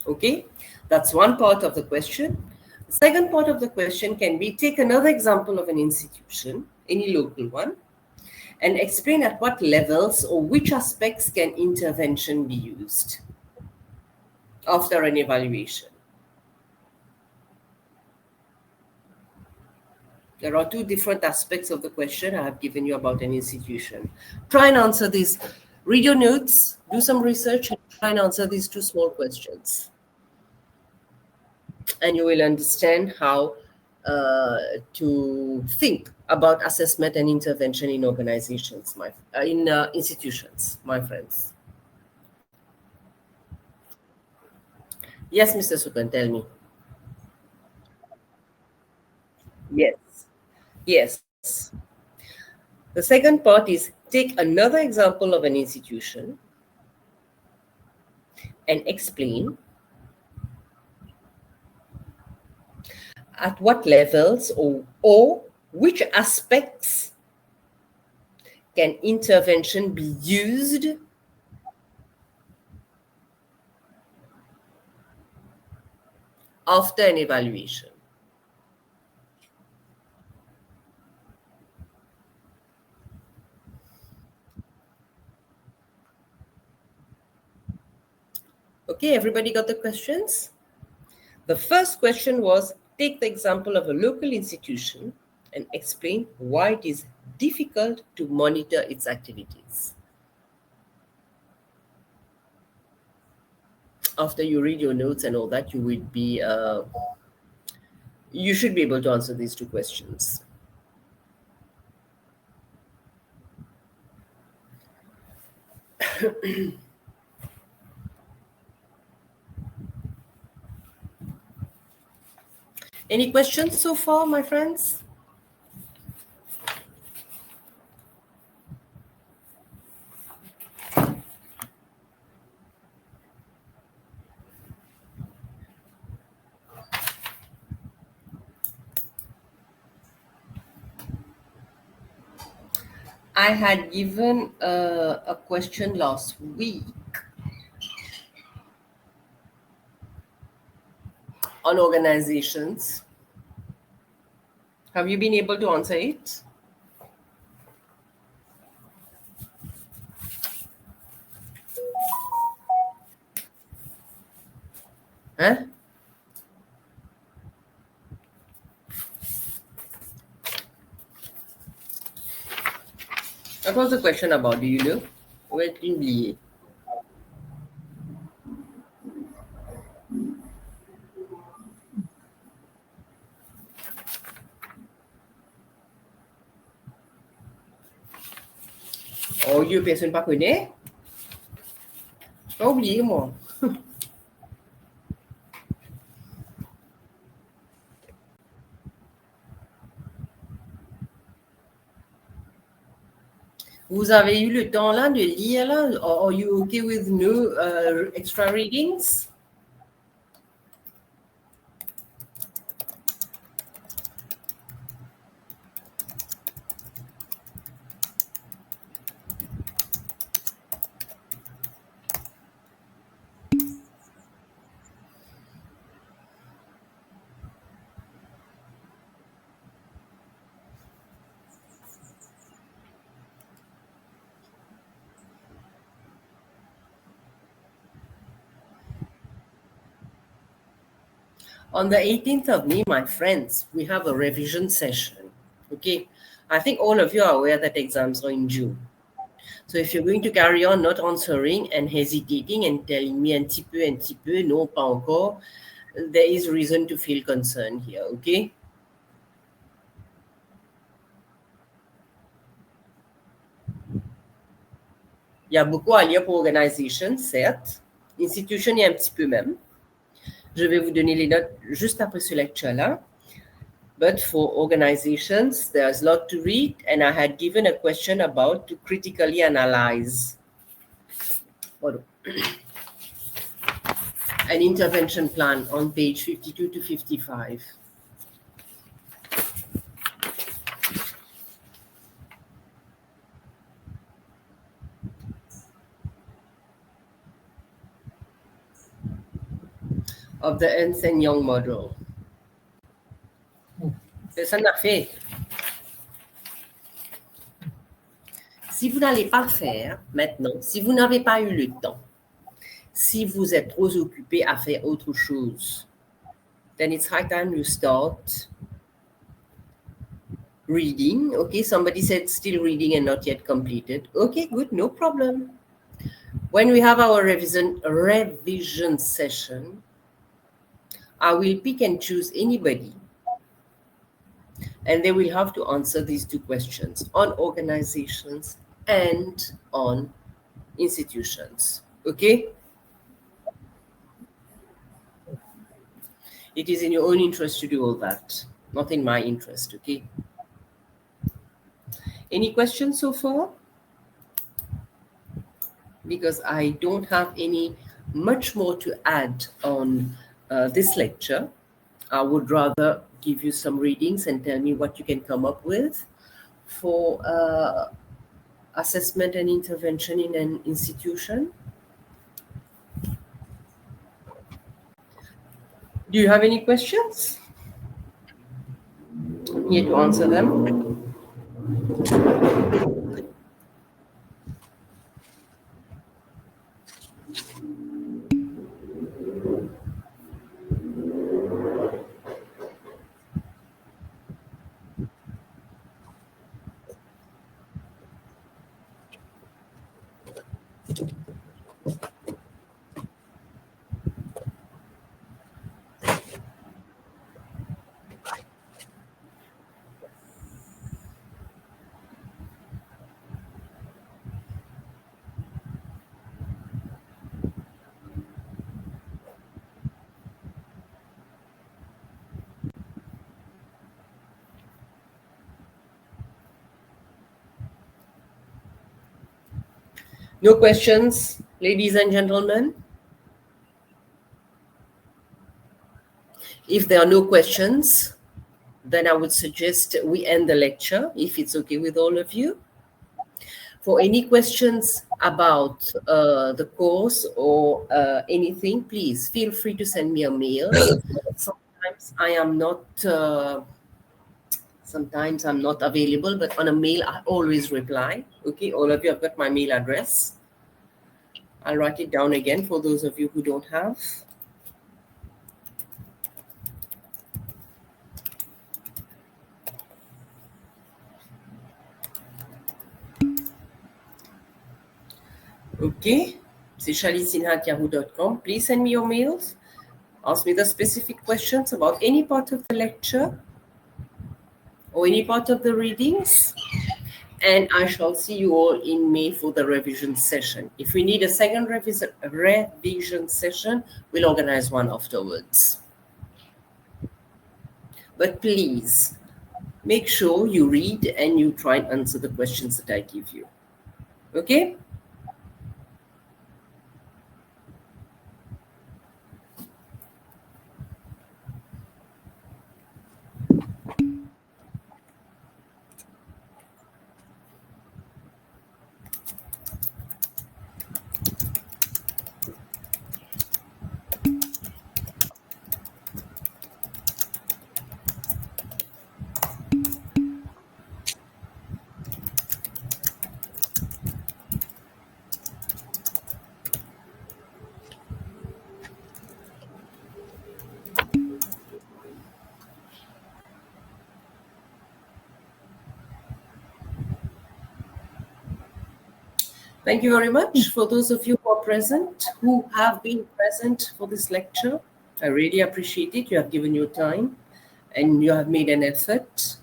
A: Okay, that's one part of the question. The second part of the question can be take another example of an institution, any local one, and explain at what levels or which aspects can intervention be used after an evaluation. There are two different aspects of the question I have given you about an institution. Try and answer these. Read your notes, do some research, and try and answer these two small questions. And you will understand how to think about assessment and intervention in organizations, institutions, my friends. Yes, Mr. Sukan, tell me. Yes. Yes. The second part is take another example of an institution and explain at what levels or which aspects can intervention be used after an evaluation. Okay, everybody got the questions? The first question was, take the example of a local institution and explain why it is difficult to monitor its activities. After you read your notes and all that, you should be able to answer these two questions. Any questions so far, my friends? I had given a question last week on organizations. Have you been able to answer it? Huh? What was the question about? Do you know? Where did you be? Oh, you personne pas connaît? J'ai oublié, moi. Vous avez eu le temps là de lire là? Are you okay with no extra readings? On the 18th of May, my friends, we have a revision session. Okay. I think all of you are aware that exams are in June. So if you're going to carry on not answering and hesitating and telling me un petit peu, non, pas encore, there is reason to feel concerned here, okay? Il y a beaucoup à lire pour organisation, certes. Institution, il y a un petit peu même. Je vais vous donner les notes juste après ce lecture-là. But for organizations, there's a lot to read, and I had given a question about to critically analyze an intervention plan on page 52 to 55. Of the Ernst and Young model. Personne n'a fait. Si vous n'allez pas le faire maintenant, si vous n'avez pas eu le temps, si vous êtes trop occupé à faire autre chose, then it's high time you start reading. Okay, somebody said still reading and not yet completed. Okay, good, no problem. When we have our revision session, I will pick and choose anybody, and they will have to answer these two questions on organizations and on institutions. Okay? It is in your own interest to do all that, not in my interest. Okay? Any questions so far? Because I don't have any much more to add on this lecture. I would rather give you some readings and tell me what you can come up with for assessment and intervention in an institution. Do you have any questions? Here to answer them. No questions, ladies and gentlemen? If there are no questions, then I would suggest we end the lecture, if it's okay with all of you. For any questions about the course or anything, please feel free to send me a mail. Sometimes I'm not available, but on a mail, I always reply. Okay, all of you have got my mail address. I'll write it down again for those of you who don't have. Okay, c'est shalisinha@yahoo.com. Please send me your mails. Ask me the specific questions about any part of the lecture or any part of the readings. And I shall see you all in May for the revision session. If we need a second revision session, we'll organize one afterwards. But please, make sure you read and you try and answer the questions that I give you. Okay? Thank you very much for those of you who are present, who have been present for this lecture. I really appreciate it. You have given your time and you have made an effort.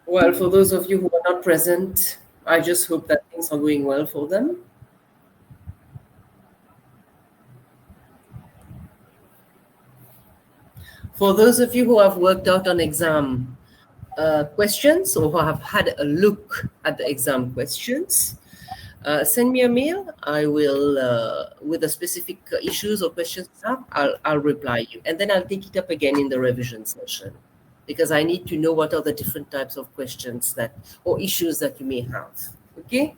A: Well, for those of you who are not present, I just hope that things are going well for them. For those of you who have worked out on exam questions or who have had a look at the exam questions, send me a mail. I will, with the specific issues or questions you have, I'll reply you. And then I'll take it up again in the revision session because I need to know what are the different types of questions that or issues that you may have. Okay?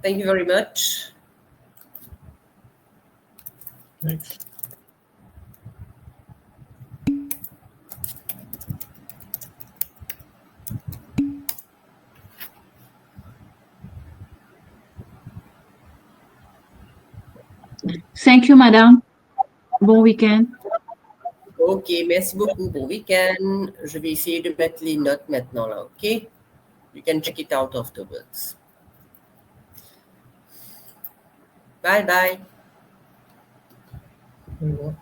A: Thank you very much.
C: Thanks.
D: Thank you, madame. Bon week-end.
A: Ok, merci beaucoup. Bon week-end. Je vais essayer de mettre les notes maintenant là, ok? You can check it out afterwards. Bye bye.
C: Au revoir.